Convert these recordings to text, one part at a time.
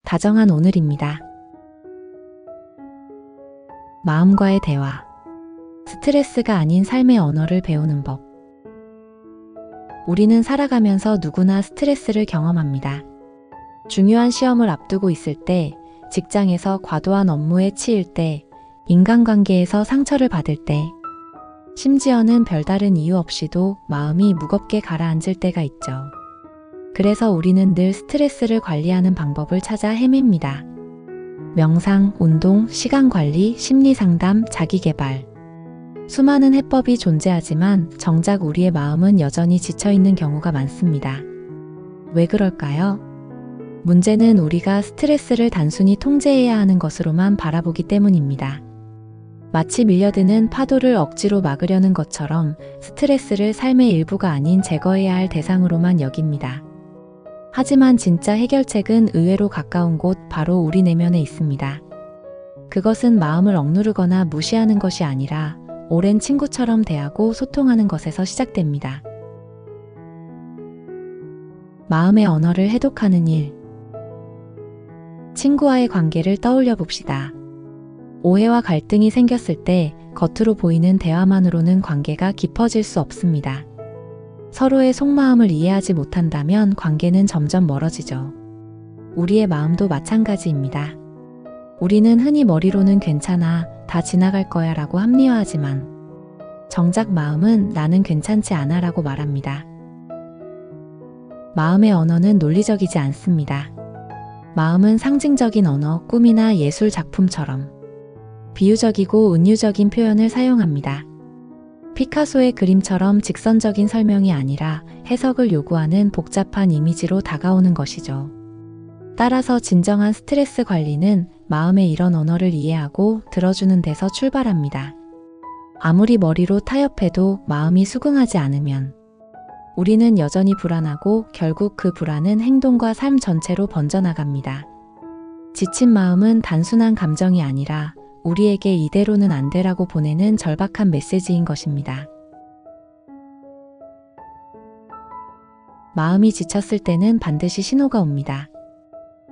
다정한 오늘입니다. 마음과의 대화. 스트레스가 아닌 삶의 언어를 배우는 법. 우리는 살아가면서 누구나 스트레스를 경험합니다. 중요한 시험을 앞두고 있을 때, 직장에서 과도한 업무에 치일 때, 인간관계에서 상처를 받을 때, 심지어는 별다른 이유 없이도 마음이 무겁게 가라앉을 때가 있죠. 그래서 우리는 늘 스트레스를 관리하는 방법을 찾아 헤맵니다. 명상, 운동, 시간관리, 심리상담, 자기계발. 수많은 해법이 존재하지만 정작 우리의 마음은 여전히 지쳐있는 경우가 많습니다. 왜 그럴까요? 문제는 우리가 스트레스를 단순히 통제해야 하는 것으로만 바라보기 때문입니다. 마치 밀려드는 파도를 억지로 막으려는 것처럼 스트레스를 삶의 일부가 아닌 제거해야 할 대상으로만 여깁니다. 하지만 진짜 해결책은 의외로 가까운 곳 바로 우리 내면에 있습니다. 그것은 마음을 억누르거나 무시하는 것이 아니라 오랜 친구처럼 대하고 소통하는 것에서 시작됩니다. 마음의 언어를 해독하는 일. 친구와의 관계를 떠올려 봅시다. 오해와 갈등이 생겼을 때 겉으로 보이는 대화만으로는 관계가 깊어질 수 없습니다. 서로의 속마음을 이해하지 못한다면 관계는 점점 멀어지죠. 우리의 마음도 마찬가지입니다. 우리는 흔히 머리로는 괜찮아, 다 지나갈 거야 라고 합리화하지만 정작 마음은 나는 괜찮지 않아 라고 말합니다. 마음의 언어는 논리적이지 않습니다. 마음은 상징적인 언어, 꿈이나 예술 작품처럼 비유적이고 은유적인 표현을 사용합니다. 피카소의 그림처럼 직선적인 설명이 아니라 해석을 요구하는 복잡한 이미지로 다가오는 것이죠. 따라서 진정한 스트레스 관리는 마음의 이런 언어를 이해하고 들어주는 데서 출발합니다. 아무리 머리로 타협해도 마음이 수긍하지 않으면 우리는 여전히 불안하고 결국 그 불안은 행동과 삶 전체로 번져나갑니다. 지친 마음은 단순한 감정이 아니라 우리에게 이대로는 안 되라고 보내는 절박한 메시지인 것입니다. 마음이 지쳤을 때는 반드시 신호가 옵니다.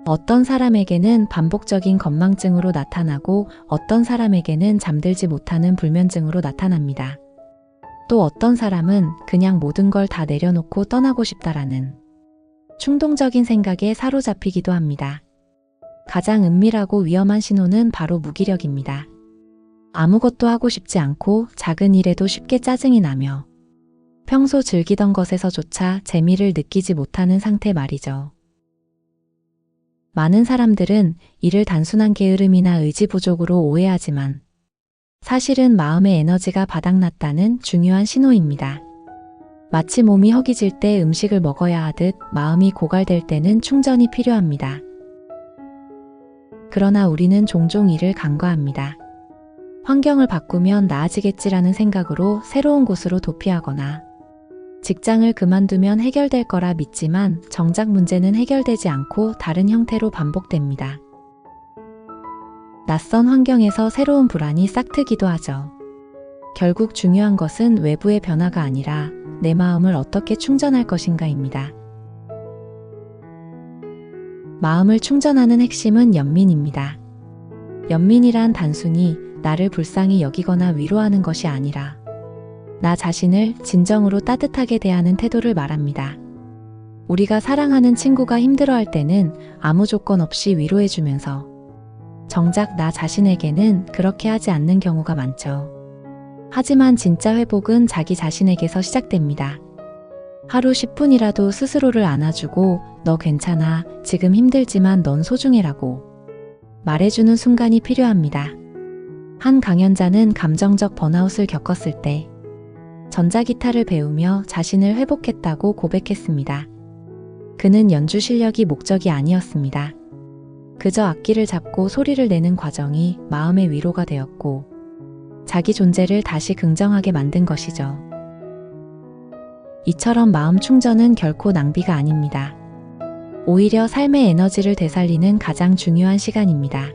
어떤 사람에게는 반복적인 건망증으로 나타나고 어떤 사람에게는 잠들지 못하는 불면증으로 나타납니다. 또 어떤 사람은 그냥 모든 걸 다 내려놓고 떠나고 싶다라는 충동적인 생각에 사로잡히기도 합니다. 가장 은밀하고 위험한 신호는 바로 무기력입니다. 아무것도 하고 싶지 않고 작은 일에도 쉽게 짜증이 나며 평소 즐기던 것에서조차 재미를 느끼지 못하는 상태 말이죠. 많은 사람들은 이를 단순한 게으름이나 의지 부족으로 오해하지만 사실은 마음의 에너지가 바닥났다는 중요한 신호입니다. 마치 몸이 허기질 때 음식을 먹어야 하듯 마음이 고갈될 때는 충전이 필요합니다. 그러나 우리는 종종 이를 간과합니다. 환경을 바꾸면 나아지겠지라는 생각으로 새로운 곳으로 도피하거나 직장을 그만두면 해결될 거라 믿지만 정작 문제는 해결되지 않고 다른 형태로 반복됩니다. 낯선 환경에서 새로운 불안이 싹트기도 하죠. 결국 중요한 것은 외부의 변화가 아니라 내 마음을 어떻게 충전할 것인가입니다. 마음을 충전하는 핵심은 연민입니다. 연민이란 단순히 나를 불쌍히 여기거나 위로하는 것이 아니라 나 자신을 진정으로 따뜻하게 대하는 태도를 말합니다. 우리가 사랑하는 친구가 힘들어할 때는 아무 조건 없이 위로해주면서 정작 나 자신에게는 그렇게 하지 않는 경우가 많죠. 하지만 진짜 회복은 자기 자신에게서 시작됩니다. 하루 10분이라도 스스로를 안아주고 너 괜찮아, 지금 힘들지만 넌 소중해라고 말해주는 순간이 필요합니다. 한 강연자는 감정적 번아웃을 겪었을 때 전자기타를 배우며 자신을 회복했다고 고백했습니다. 그는 연주 실력이 목적이 아니었습니다. 그저 악기를 잡고 소리를 내는 과정이 마음의 위로가 되었고 자기 존재를 다시 긍정하게 만든 것이죠. 이처럼 마음 충전은 결코 낭비가 아닙니다. 오히려 삶의 에너지를 되살리는 가장 중요한 시간입니다.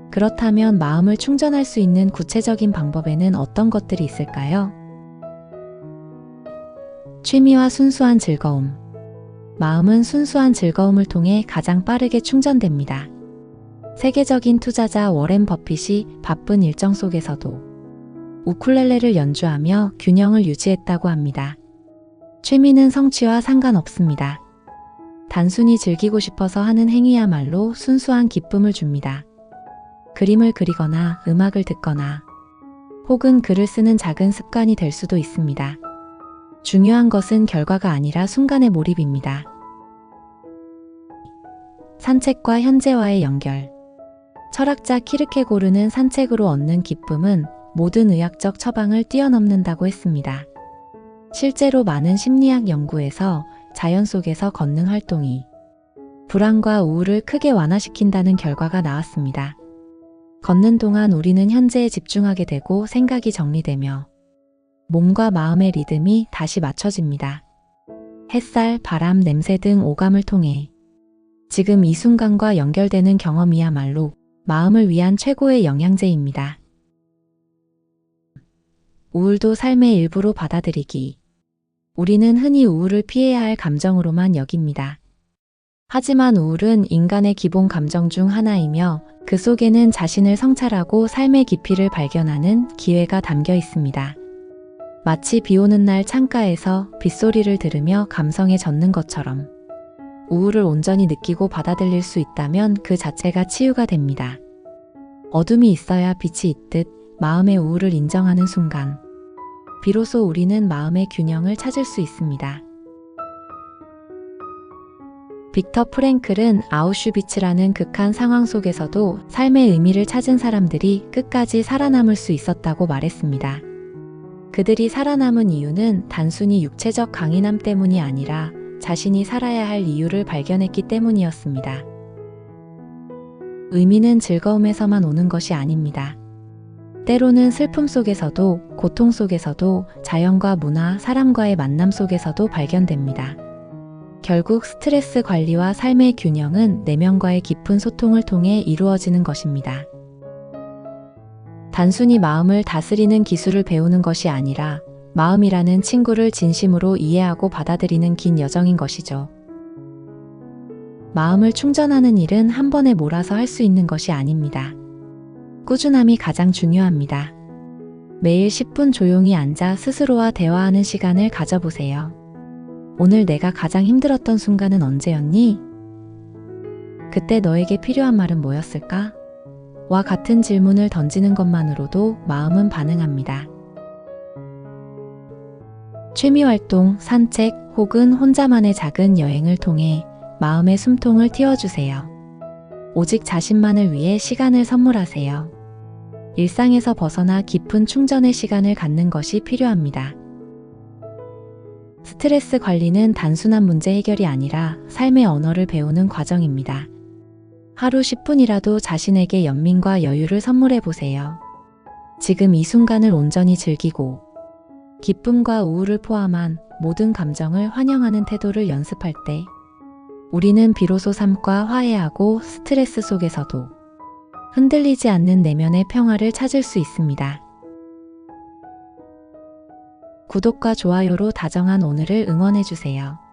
그렇다면 마음을 충전할 수 있는 구체적인 방법에는 어떤 것들이 있을까요? 취미와 순수한 즐거움. 마음은 순수한 즐거움을 통해 가장 빠르게 충전됩니다. 세계적인 투자자 워렌 버핏이 바쁜 일정 속에서도 우쿨렐레를 연주하며 균형을 유지했다고 합니다. 취미는 성취와 상관없습니다. 단순히 즐기고 싶어서 하는 행위야말로 순수한 기쁨을 줍니다. 그림을 그리거나 음악을 듣거나 혹은 글을 쓰는 작은 습관이 될 수도 있습니다. 중요한 것은 결과가 아니라 순간의 몰입입니다. 산책과 현재와의 연결. 철학자 키르케고르는 산책으로 얻는 기쁨은 모든 의학적 처방을 뛰어넘는다고 했습니다. 실제로 많은 심리학 연구에서 자연 속에서 걷는 활동이 불안과 우울을 크게 완화시킨다는 결과가 나왔습니다. 걷는 동안 우리는 현재에 집중하게 되고 생각이 정리되며 몸과 마음의 리듬이 다시 맞춰집니다. 햇살, 바람, 냄새 등 오감을 통해 지금 이 순간과 연결되는 경험이야말로 마음을 위한 최고의 영양제입니다. 우울도 삶의 일부로 받아들이기. 우리는 흔히 우울을 피해야 할 감정으로만 여깁니다. 하지만 우울은 인간의 기본 감정 중 하나이며 그 속에는 자신을 성찰하고 삶의 깊이를 발견하는 기회가 담겨 있습니다. 마치 비 오는 날 창가에서 빗소리를 들으며 감성에 젖는 것처럼 우울을 온전히 느끼고 받아들일 수 있다면 그 자체가 치유가 됩니다. 어둠이 있어야 빛이 있듯 마음의 우울을 인정하는 순간 비로소 우리는 마음의 균형을 찾을 수 있습니다. 빅터 프랭클은 아우슈비츠라는 극한 상황 속에서도 삶의 의미를 찾은 사람들이 끝까지 살아남을 수 있었다고 말했습니다. 그들이 살아남은 이유는 단순히 육체적 강인함 때문이 아니라 자신이 살아야 할 이유를 발견했기 때문이었습니다. 의미는 즐거움에서만 오는 것이 아닙니다. 때로는 슬픔 속에서도, 고통 속에서도, 자연과 문화, 사람과의 만남 속에서도 발견됩니다. 결국 스트레스 관리와 삶의 균형은 내면과의 깊은 소통을 통해 이루어지는 것입니다. 단순히 마음을 다스리는 기술을 배우는 것이 아니라 마음이라는 친구를 진심으로 이해하고 받아들이는 긴 여정인 것이죠. 마음을 충전하는 일은 한 번에 몰아서 할 수 있는 것이 아닙니다. 꾸준함이 가장 중요합니다. 매일 10분 조용히 앉아 스스로와 대화하는 시간을 가져보세요. 오늘 내가 가장 힘들었던 순간은 언제였니? 그때 너에게 필요한 말은 뭐였을까? 와 같은 질문을 던지는 것만으로도 마음은 반응합니다. 취미활동, 산책 혹은 혼자만의 작은 여행을 통해 마음의 숨통을 틔워주세요. 오직 자신만을 위해 시간을 선물하세요. 일상에서 벗어나 깊은 충전의 시간을 갖는 것이 필요합니다. 스트레스 관리는 단순한 문제 해결이 아니라 삶의 언어를 배우는 과정입니다. 하루 10분이라도 자신에게 연민과 여유를 선물해 보세요. 지금 이 순간을 온전히 즐기고 기쁨과 우울을 포함한 모든 감정을 환영하는 태도를 연습할 때 우리는 비로소 삶과 화해하고 스트레스 속에서도 흔들리지 않는 내면의 평화를 찾을 수 있습니다. 구독과 좋아요로 다정한 오늘을 응원해주세요.